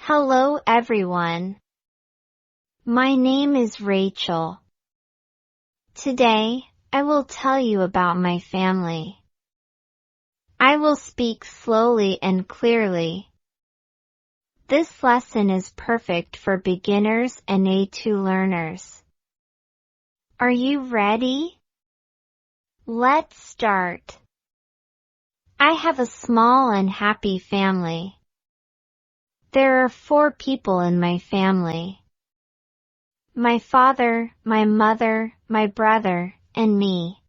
Hello everyone. My name is Rachel. Today, I will tell you about my family. I will speak slowly and clearly. This lesson is perfect for beginners and A2 learners. Are you ready? Let's start. I have a small and happy family. There are 4 people in my family. My father, my mother, my brother, and me.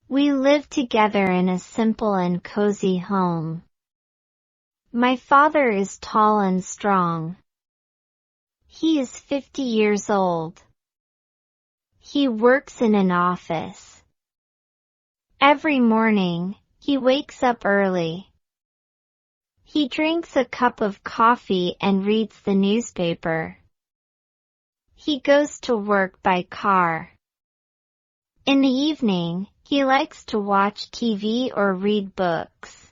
We live together in a simple and cozy home. My father is tall and strong. He is 50 years old. He works in an office. Every morning, he wakes up early. He drinks a cup of coffee and reads the newspaper. He goes to work by car. In the evening, he likes to watch TV or read books.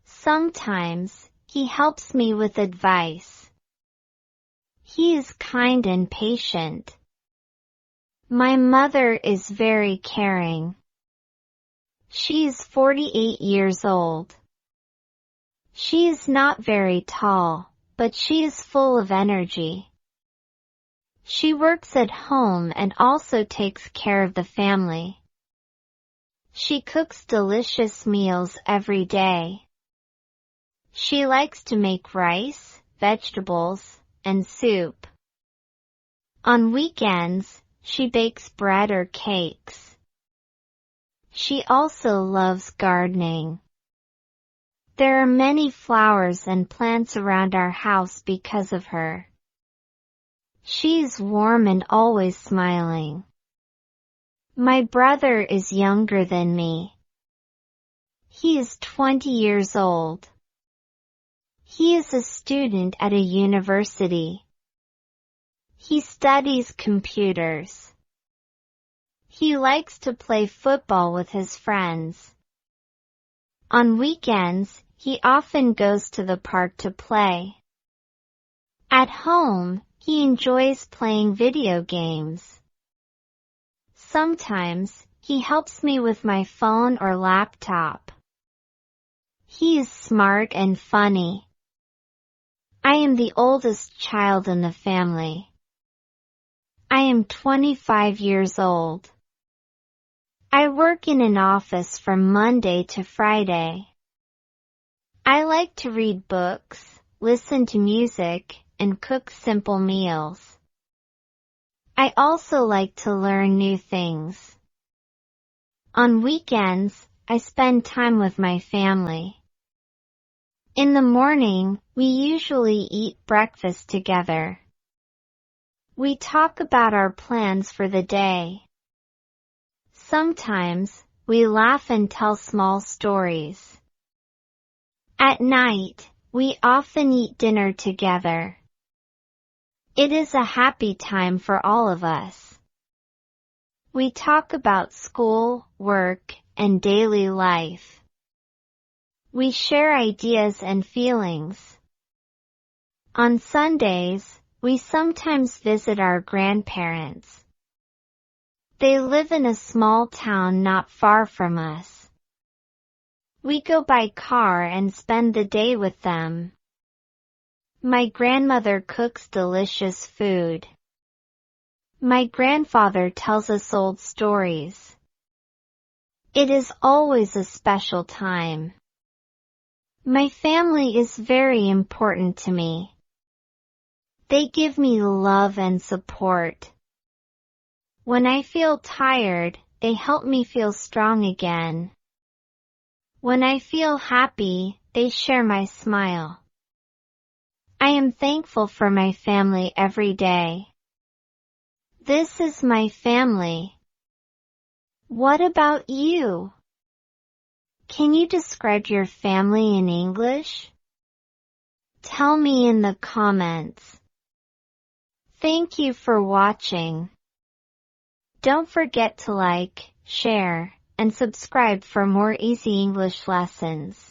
Sometimes, he helps me with advice. He is kind and patient. My mother is very caring. She is 48 years old. She is not very tall, but she is full of energy. She works at home and also takes care of the family. She cooks delicious meals every day. She likes to make rice, vegetables, and soup. On weekends, she bakes bread or cakes. She also loves gardening. There are many flowers and plants around our house because of her. She is warm and always smiling. My brother is younger than me. He is 20 years old. He is a student at a university. He studies computers. He likes to play football with his friends. On weekends, he often goes to the park to play. At home, he enjoys playing video games. Sometimes, he helps me with my phone or laptop. He is smart and funny. I am the oldest child in the family. I am 25 years old. I work in an office from Monday to Friday. I like to read books, listen to music, and cook simple meals. I also like to learn new things. On weekends, I spend time with my family. In the morning, we usually eat breakfast together. We talk about our plans for the day. Sometimes, we laugh and tell small stories. At night, we often eat dinner together. It is a happy time for all of us. We talk about school, work, and daily life. We share ideas and feelings. On Sundays, we sometimes visit our grandparents. They live in a small town not far from us. We go by car and spend the day with them. My grandmother cooks delicious food. My grandfather tells us old stories. It is always a special time. My family is very important to me. They give me love and support. When I feel tired, they help me feel strong again. When I feel happy, they share my smile. I am thankful for my family every day. This is my family. What about you? Can you describe your family in English? Tell me in the comments. Thank you for watching. Don't forget to like, share, and subscribe for more easy English lessons.